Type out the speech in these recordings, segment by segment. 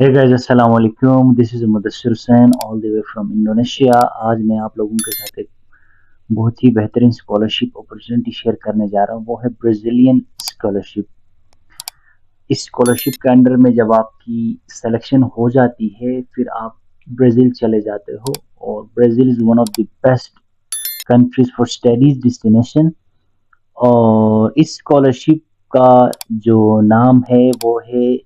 Hey guys, अस्सलाम वालेकुम। This is Mudassir Hussain all the way from Indonesia. आज मैं आप लोगों के साथ एक बहुत ही बेहतरीन स्कॉलरशिप अपॉर्चुनिटी शेयर करने जा रहा हूँ। वो है ब्राज़ीलियन स्कॉलरशिप। इस स्कॉलरशिप के अंडर में जब आपकी सिलेक्शन हो जाती है, फिर आप ब्राज़ील चले जाते हो। और Brazil is one of the best countries for studies destination. और इस स्कॉलरशिप का जो नाम है वो है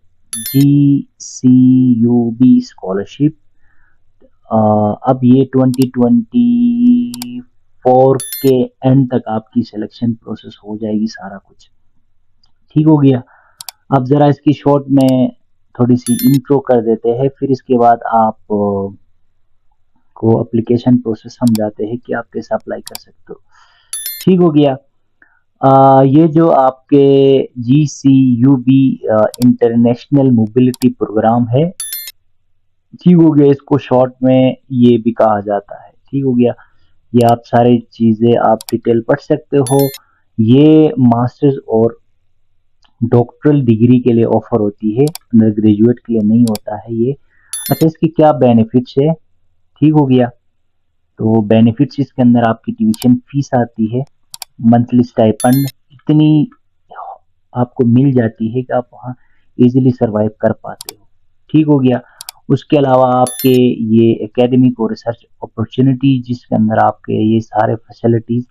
GCUB स्कॉलरशिप। अब ये 2024 के एंड तक आपकी सिलेक्शन प्रोसेस हो जाएगी, सारा कुछ ठीक हो गया। अब जरा इसकी शॉर्ट में थोड़ी सी इंट्रो कर देते हैं, फिर इसके बाद आप को एप्लीकेशन प्रोसेस समझाते हैं कि आप कैसे अप्लाई कर सकते हो। ठीक हो गया। ये जो आपके GCUB इंटरनेशनल मोबिलिटी प्रोग्राम है, ठीक हो गया। इसको शॉर्ट में ये भी कहा जाता है। ठीक हो गया। ये आप सारी चीज़ें आप डिटेल पढ़ सकते हो। ये मास्टर्स और डॉक्टरल डिग्री के लिए ऑफर होती है, अंडर ग्रेजुएट के लिए नहीं होता है ये। अच्छा, इसकी क्या बेनिफिट्स है? ठीक हो गया। तो बेनिफिट्स इसके अंदर आपकी ट्यूशन फीस आती है, मंथली स्टाइपेंड इतनी आपको मिल जाती है कि आप वहाँ इजीली सरवाइव कर पाते हो। ठीक हो गया। उसके अलावा आपके ये एकेडमिक और रिसर्च अपॉर्चुनिटी जिसके अंदर आपके ये सारे फैसिलिटीज,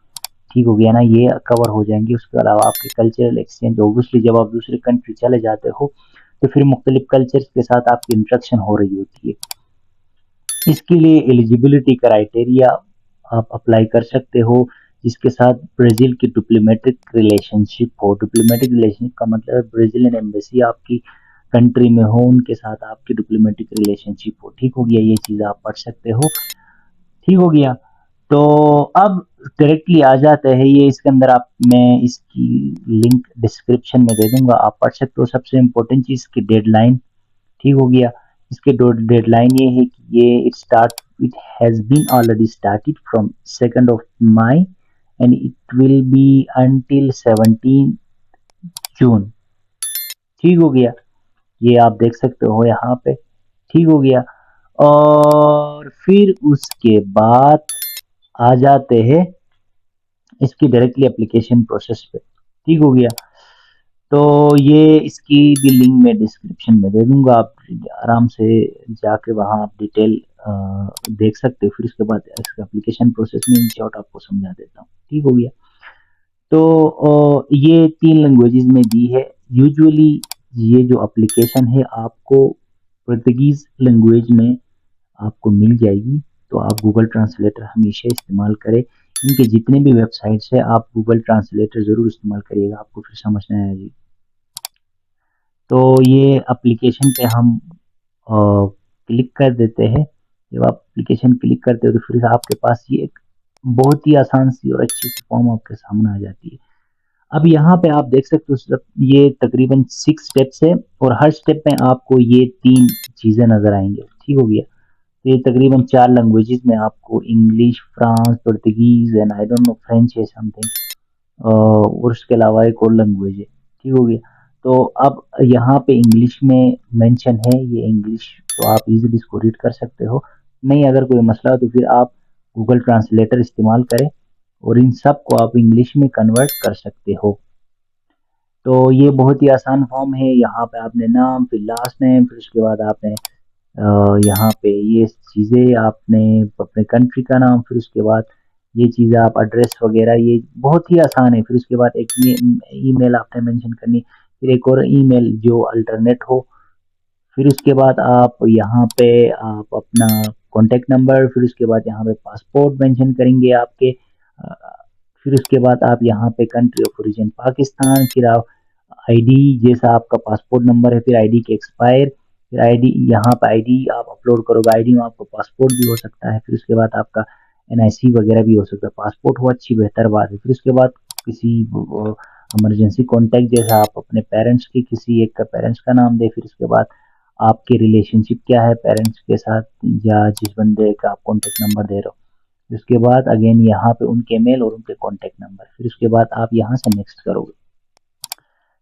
ठीक हो गया ना, ये कवर हो जाएंगे। उसके अलावा आपके कल्चरल एक्सचेंज, ऑब्वियसली जब आप दूसरे कंट्री चले जाते हो तो फिर मुख्तलिफ कल्चर्स के साथ आपकी इंट्रैक्शन हो रही होती है। इसके लिए एलिजिबिलिटी क्राइटेरिया आप अप्लाई कर सकते हो जिसके साथ ब्राज़ील की डिप्लोमेटिक रिलेशनशिप हो। डिप्लोमेटिक रिलेशनशिप का मतलब है ब्राज़ीलियन एम्बेसी आपकी कंट्री में हो, उनके साथ आपकी डिप्लोमेटिक रिलेशनशिप हो। ठीक हो गया। ये चीज़ आप पढ़ सकते हो। ठीक हो गया। तो अब डायरेक्टली आ जाते हैं ये इसके अंदर। आप मैं इसकी लिंक डिस्क्रिप्शन में दे दूंगा, आप पढ़ सकते हो। सबसे इम्पोर्टेंट चीज़ की डेडलाइन, ठीक हो गया। इसके डेडलाइन ये है कि it has been already started from 2 and it will be until 17 June. ठीक हो गया। ये आप देख सकते हो यहाँ पे। ठीक हो गया। और फिर उसके बाद आ जाते हैं इसकी डायरेक्टली एप्लीकेशन प्रोसेस पे। ठीक हो गया। तो ये इसकी भी लिंक मैं डिस्क्रिप्शन में दे दूंगा, आप आराम से जाके वहाँ आप डिटेल देख सकते हो। फिर उसके बाद इसका एप्लीकेशन प्रोसेस में इन शॉर्ट आपको समझा देता हूँ। ठीक हो गया। तो ये 3 लैंग्वेजेस में दी है। यूजुअली ये जो एप्लीकेशन है आपको पुर्तगीज लैंग्वेज में आपको मिल जाएगी। तो आप गूगल ट्रांसलेटर हमेशा इस्तेमाल करें। इनके जितने भी वेबसाइट्स है आप गूगल ट्रांसलेटर ज़रूर इस्तेमाल करिएगा, आपको फिर समझ में आएगी। तो ये एप्लीकेशन पे हम क्लिक कर देते हैं। जब आप एप्लीकेशन क्लिक करते हो तो फिर आपके पास ये एक बहुत ही आसान सी और अच्छी सी फॉर्म आपके सामने आ जाती है। अब यहाँ पे आप देख सकते हो ये तकरीबन 6 स्टेप्स है और हर स्टेप में आपको ये 3 चीज़ें नज़र आएंगे। ठीक हो गया। तो ये तकरीबन 4 लैंग्वेजेस में आपको English, France, Portuguese and I don't know French है समथिंग, और उसके अलावा एक और लैंग्वेज है। ठीक हो गया। तो अब यहाँ पे इंग्लिश में मेंशन है, ये इंग्लिश तो आप इजीली इसको रीड कर सकते हो। नहीं, अगर कोई मसला हो तो फिर आप गूगल ट्रांसलेटर इस्तेमाल करें और इन सब को आप इंग्लिश में कन्वर्ट कर सकते हो। तो ये बहुत ही आसान फॉर्म है। यहाँ पे आपने नाम, फिर लास्ट नेम, फिर उसके बाद आपने यहाँ पे ये चीज़ें आपने अपने कंट्री का नाम, फिर उसके बाद ये चीज़ें आप एड्रेस वगैरह, ये बहुत ही आसान है। फिर उसके बाद एक ईमेल आपने मेंशन करनी, फिर एक और ईमेल जो अल्टरनेट हो। फिर उसके बाद आप यहाँ पे आप अपना कॉन्टेक्ट नंबर, फिर उसके बाद यहाँ पे पासपोर्ट मेंशन करेंगे आपके। फिर उसके बाद आप यहाँ पे कंट्री ऑफ ओरिजिन पाकिस्तान, फिर आप आईडी, जैसा आपका पासपोर्ट नंबर है, फिर आईडी के एक्सपायर, फिर आईडी, यहाँ पे आईडी आप अपलोड करोगे। आईडी में आपको पासपोर्ट भी हो सकता है, फिर उसके बाद आपका एनआईसी वगैरह भी हो सकता है। पासपोर्ट हो अच्छी बेहतर बात है। फिर उसके बाद किसी इमरजेंसी कॉन्टैक्ट, जैसा आप अपने पेरेंट्स की किसी एक का पेरेंट्स का नाम दे। फिर उसके बाद आपकी रिलेशनशिप क्या है पेरेंट्स के साथ, या जिस बंदे का आप कॉन्टैक्ट नंबर दे रहे हो। फिर उसके बाद अगेन यहाँ पे उनके मेल और उनके कॉन्टैक्ट नंबर। फिर उसके बाद आप यहाँ से नेक्स्ट करोगे।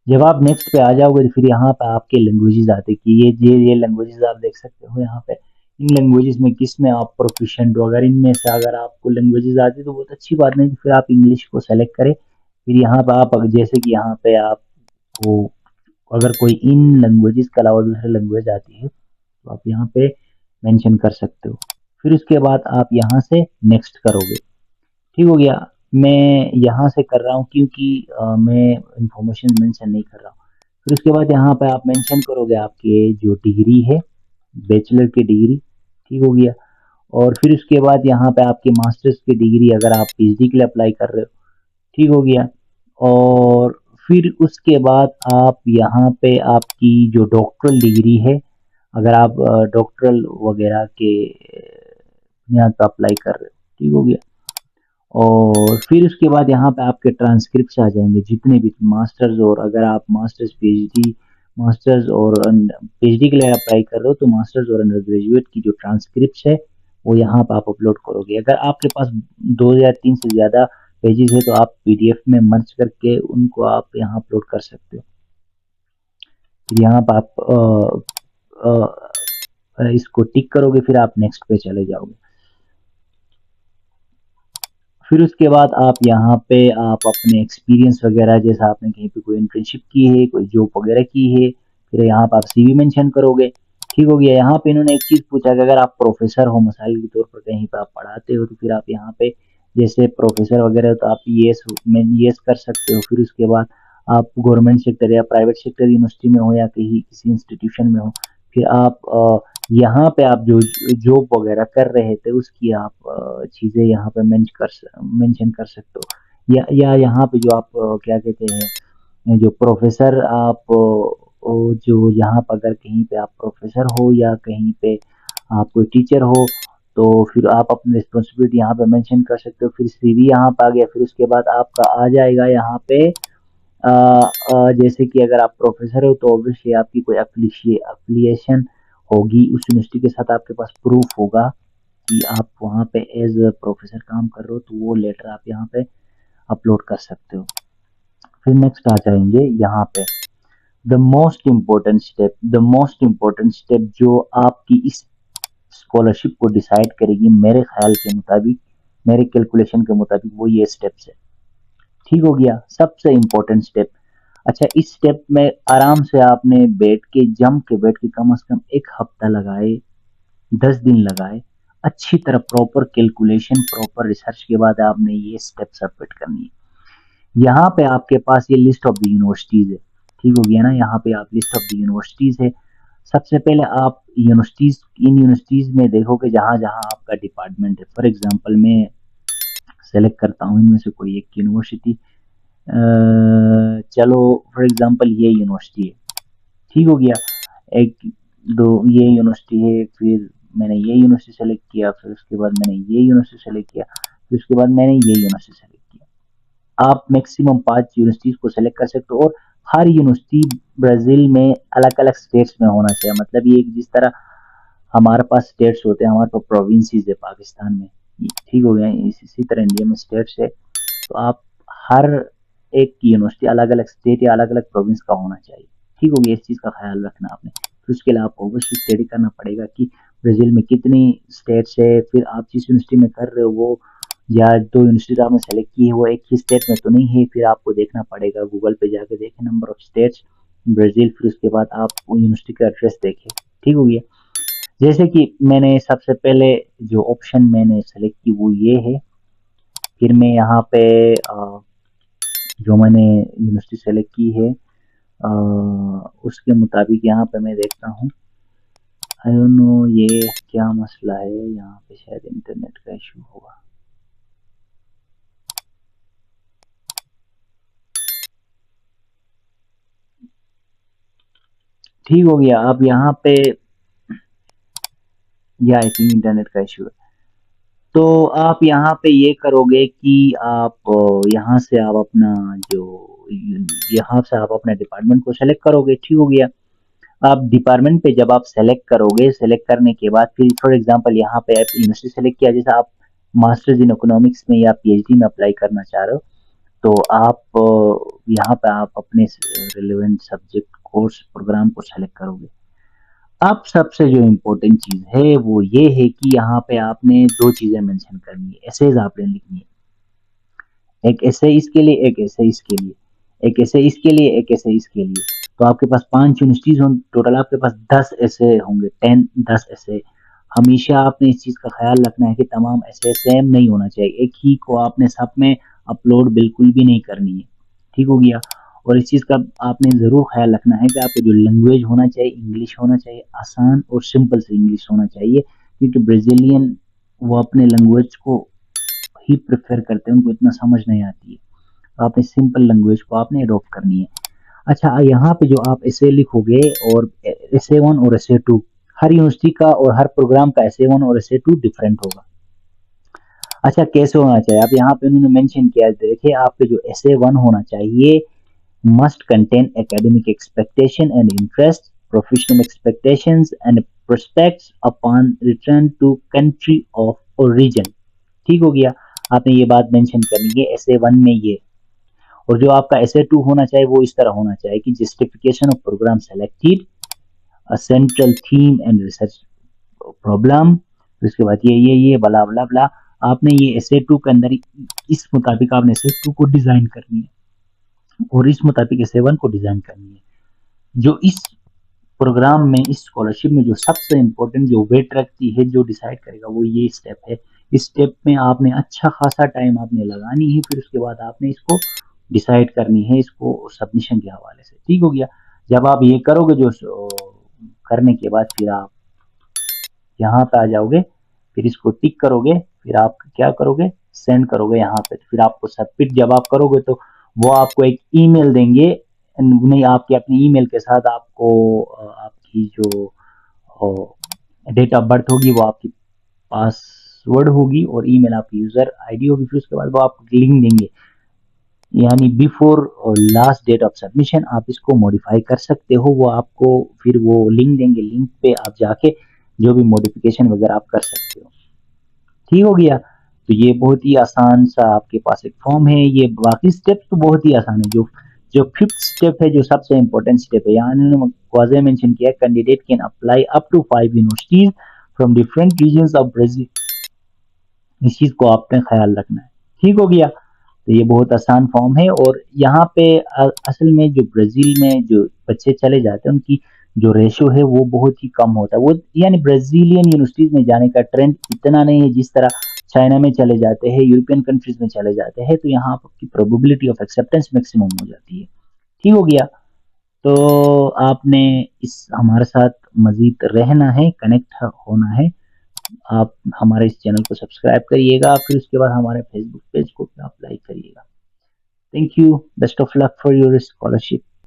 जब आप नेक्स्ट पे आ जाओगे तो फिर यहाँ पे आपके लैंग्वेजेस आते हैं कि ये लैंग्वेजेस आप देख सकते हो यहाँ पे। इन लैंग्वेजेस में किस में आप प्रोफिशिएंट हो, अगर इनमें से अगर आपको लैंग्वेजेस आती तो बहुत अच्छी बात, नहीं तो फिर आप इंग्लिश को सेलेक्ट करें। फिर यहाँ पे आप जैसे कि यहाँ पे आपको अगर कोई इन लैंग्वेजेस के अलावा दूसरे लैंग्वेज आती है तो आप यहाँ पे मेंशन कर सकते हो। फिर उसके बाद आप यहाँ से नेक्स्ट करोगे। ठीक हो गया। मैं यहाँ से कर रहा हूँ क्योंकि मैं इंफॉर्मेशन मेंशन नहीं कर रहा हूँ। फिर उसके बाद यहाँ पे आप मेंशन करोगे आपके जो डिग्री है, बैचलर की डिग्री। ठीक हो गया। और फिर उसके बाद यहाँ पे आपकी मास्टर्स की डिग्री अगर आप पीएचडी के लिए अप्लाई कर रहे हो। ठीक हो गया। और फिर उसके बाद आप यहाँ पे आपकी जो डॉक्टरल डिग्री है, अगर आप डॉक्टरल वगैरह के यहाँ पे अप्लाई कर रहे हो। ठीक हो गया। और फिर उसके बाद यहाँ पे आपके ट्रांसक्रिप्ट आ जाएंगे जितने भी मास्टर्स, और अगर आप मास्टर्स और पीएचडी के लिए अप्लाई कर रहे हो तो मास्टर्स और अंडर ग्रेजुएट की जो ट्रांसक्रिप्ट है वो यहाँ पे आप अपलोड करोगे। अगर आपके पास 2 या 3 से ज़्यादा पेजेस है तो आप पीडीएफ में मर्ज करके उनको आप यहाँ अपलोड कर सकते हो। फिर यहाँ पे आप इसको टिक करोगे, फिर आप नेक्स्ट पे चले जाओगे। फिर उसके बाद आप यहाँ पे आप अपने एक्सपीरियंस वगैरह, जैसा आपने कहीं पे कोई इंटर्नशिप की है, कोई जॉब वगैरह की है, फिर यहाँ पे आप सीवी मेंशन करोगे। ठीक हो गया। यहाँ पे इन्होंने एक चीज़ पूछा कि अगर आप प्रोफेसर हो, मिसाल के तौर पर कहीं पे आप पढ़ाते हो, तो फिर आप यहाँ पे जैसे प्रोफेसर वगैरह हो तो आप येस कर सकते हो। फिर उसके बाद आप गवर्नमेंट सेक्टर या प्राइवेट सेक्टर यूनिवर्सिटी में हो या कहीं किसी इंस्टीट्यूशन में हो, फिर आप यहाँ पे आप जो जॉब वगैरह कर रहे थे उसकी आप चीज़ें यहाँ पे मेंशन कर सकते हो। या यहाँ पे जो आप क्या कहते हैं, जो प्रोफेसर आप जो यहाँ पर अगर कहीं पे आप प्रोफेसर हो या कहीं पे आप कोई टीचर हो तो फिर आप अपनी रिस्पॉन्सिबिलिटी यहाँ पे मेंशन कर सकते हो। फिर सीवी यहाँ पे आ गया। फिर उसके बाद आपका आ जाएगा यहाँ पे जैसे कि अगर आप प्रोफेसर हो तो ऑब्वियसली आपकी कोई अफिलिएशन होगी उस यूनिवर्सिटी के साथ, आपके पास प्रूफ होगा कि आप वहाँ पे एज प्रोफेसर काम कर रहे हो, तो वो लेटर आप यहाँ पे अपलोड कर सकते हो। फिर नेक्स्ट आ जाएंगे यहाँ पे द मोस्ट इम्पोर्टेंट स्टेप जो आपकी इस स्कॉलरशिप को डिसाइड करेगी मेरे ख्याल के मुताबिक, मेरे कैलकुलेशन के मुताबिक, वो ये स्टेप्स है। ठीक हो गया। सबसे इम्पोर्टेंट स्टेप। अच्छा, इस स्टेप में आराम से आपने बैठ के कम से कम 1 हफ्ता लगाए, 10 दिन लगाए, अच्छी तरह प्रॉपर कैलकुलेशन, प्रॉपर रिसर्च के बाद आपने ये स्टेप सबमिट करनी है। यहाँ पे आपके पास ये लिस्ट ऑफ द यूनिवर्सिटीज है। ठीक हो गया ना। यहाँ पे आप लिस्ट ऑफ द यूनिवर्सिटीज है। सबसे पहले आप इन यूनिवर्सिटीज में देखो कि जहाँ जहाँ आपका डिपार्टमेंट है। फॉर एग्जांपल मैं सेलेक्ट करता हूँ इनमें से कोई एक यूनिवर्सिटी। चलो फॉर एग्जांपल ये यूनिवर्सिटी है। ठीक हो गया। एक दो ये यूनिवर्सिटी है, फिर मैंने ये यूनिवर्सिटी सेलेक्ट किया, फिर उसके बाद मैंने ये यूनिवर्सिटी सेलेक्ट किया, फिर उसके बाद मैंने ये यूनिवर्सिटी सेलेक्ट किया। आप मैक्सिमम 5 यूनिवर्सिटीज को सेलेक्ट कर सकते हो। और हर यूनिवर्सिटी ब्राजील में अलग अलग स्टेट्स में होना चाहिए। मतलब ये जिस तरह हमारे पास स्टेट्स होते हैं, हमारे पास प्रोविंसेस है पाकिस्तान में। ठीक हो गया। इसी तरह इंडिया में स्टेट्स है, तो आप हर एक यूनिवर्सिटी अलग अलग स्टेट या अलग अलग प्रोविंस का होना चाहिए। ठीक हो गया। इस चीज़ का ख्याल रखना आपने। फिर उसके लिए आपको ऑब्वियसली स्टडी करना पड़ेगा कि ब्राज़ील में कितनी स्टेट्स है। फिर आप जिस यूनिवर्सिटी में कर रहे हो वो, या 2 यूनिवर्सिटी आपने सेलेक्ट की है वो एक ही स्टेट में तो नहीं है, फिर आपको देखना पड़ेगा, गूगल पे जाके देखें नंबर ऑफ स्टेट्स ब्राज़ील, फिर उसके बाद आप वो यूनिवर्सिटी का एड्रेस देखें। ठीक हो गया। जैसे कि मैंने सबसे पहले जो ऑप्शन मैंने सेलेक्ट की वो ये है। फिर मैं यहाँ पे जो मैंने यूनिवर्सिटी सेलेक्ट की है उसके मुताबिक यहाँ पे मैं देखता हूँ। आई डोंट नो ये क्या मसला है, यहाँ पे शायद इंटरनेट का इशू होगा। ठीक हो गया। अब यहाँ पे या आई थिंक इंटरनेट का इशू है। तो आप यहाँ पे ये करोगे कि आप यहाँ से आप अपना जो यहाँ से आप अपने डिपार्टमेंट को सेलेक्ट करोगे। ठीक हो गया। आप डिपार्टमेंट पे जब आप सेलेक्ट करोगे, सेलेक्ट करने के बाद फिर फॉर एग्जांपल यहाँ पे आप यूनिवर्सिटी सेलेक्ट किया, जैसे आप मास्टर्स इन इकोनॉमिक्स में या पीएचडी में अप्लाई करना चाह रहे हो, तो आप यहाँ पे आप अपने रिलेवेंट सब्जेक्ट कोर्स प्रोग्राम को सेलेक्ट करोगे। अब सबसे जो इम्पोर्टेंट चीज़ है वो ये है कि यहाँ पे आपने दो चीज़ें मेंशन करनी है, एसेज आपने लिखनी है। एक ऐसे इसके लिए, एक ऐसे इसके लिए, एक ऐसे इसके लिए, एक ऐसे इसके लिए। तो आपके पास 5 यूनिवर्सिटीज हों, टोटल आपके पास 10 ऐसे होंगे, 10 ऐसे। हमेशा आपने इस चीज़ का ख्याल रखना है कि तमाम ऐसे सेम नहीं होना चाहिए, एक ही को आपने सब में अपलोड बिल्कुल भी नहीं करनी है। ठीक हो गया। और इस चीज़ का आपने ज़रूर ख्याल रखना है कि आपका जो लैंग्वेज होना चाहिए इंग्लिश होना चाहिए, आसान और सिंपल से इंग्लिश होना चाहिए, क्योंकि ब्राज़ीलियन वो अपने लैंग्वेज को ही प्रेफर करते हैं, उनको इतना समझ नहीं आती है। तो आपने सिंपल लैंग्वेज को आपने अडॉप्ट करनी है। अच्छा, यहाँ पे जो आप ऐसे लिखोगे और ऐसे वन और ऐसे टू, हर यूनिवर्सिटी का और हर प्रोग्राम का ऐसे वन और ऐसे टू डिफरेंट होगा। अच्छा, कैसे होना चाहिए, अब यहाँ पे उन्होंने मेंशन किया है, देखिए आपके जो ऐसे वन होना चाहिए must contain academic expectation and interest, professional expectations and prospects upon return to country of origin। ठीक हो गया। आपने ये बात मेंशन करनी है ऐसे वन में ये। और जो आपका ऐसे टू होना चाहिए वो इस तरह होना चाहिए कि justification of programme selected, a central theme and research problem, उसके बाद ये बला बला बला। आपने ये ऐसे टू के अंदर इस मुताबिक आपने ऐसे टू को डिजाइन करनी है और इस मुताबिक ऐसे वन को डिजाइन करनी है। जो इस प्रोग्राम में, इस स्कॉलरशिप में जो सबसे इम्पोर्टेंट जो वेट रखती है, जो डिसाइड करेगा वो ये स्टेप है। इस स्टेप में आपने अच्छा खासा टाइम आपने लगानी है, फिर उसके बाद आपने इसको डिसाइड करनी है, इसको सबमिशन के हवाले से। ठीक हो गया। जब आप ये करोगे, जो करने के बाद फिर आप यहाँ पे आ जाओगे, फिर इसको टिक करोगे, फिर आप क्या करोगे, सेंड करोगे यहाँ पे। फिर आपको सबमिट जब आप करोगे तो वो आपको एक ईमेल देंगे, नहीं आपके अपनी ईमेल के साथ आपको आपकी जो डेट ऑफ बर्थ होगी वो आपकी पासवर्ड होगी और ईमेल आपकी यूजर आईडी होगी। फिर उसके बाद वो आपको लिंक देंगे, यानी before last date of submission आप इसको मॉडिफाई कर सकते हो। वो आपको फिर वो लिंक देंगे, लिंक पे आप जाके जो भी मॉडिफिकेशन वगैरह आप कर सकते हो। ठीक हो गया। तो ये बहुत ही आसान सा आपके पास एक फॉर्म है। ये बाकी स्टेप तो बहुत ही आसान है। जो जो फिफ्थ स्टेप है, जो सबसे इंपॉर्टेंट स्टेप है, यहाँ इन्होंने वाज़े मेंशन किया, candidate can apply up to 5 universities from different regions of Brazil. इस चीज को आपने ख्याल रखना है। ठीक हो गया। तो ये बहुत आसान फॉर्म है। और यहाँ पे असल में जो ब्राजील में जो बच्चे चले जाते हैं उनकी जो रेशो है वो बहुत ही कम होता है। वो यानी ब्राजीलियन यूनिवर्सिटीज में जाने का ट्रेंड इतना नहीं है जिस तरह चाइना में चले जाते हैं, यूरोपियन कंट्रीज में चले जाते हैं। तो यहाँ की प्रोबेबिलिटी ऑफ एक्सेप्टेंस मैक्सिमम हो जाती है। ठीक हो गया। तो आपने इस हमारे साथ मजीद रहना है, कनेक्ट होना है। आप हमारे इस चैनल को सब्सक्राइब करिएगा, फिर उसके बाद हमारे फेसबुक पेज को आप लाइक करिएगा। Thank you, best of luck for your scholarship.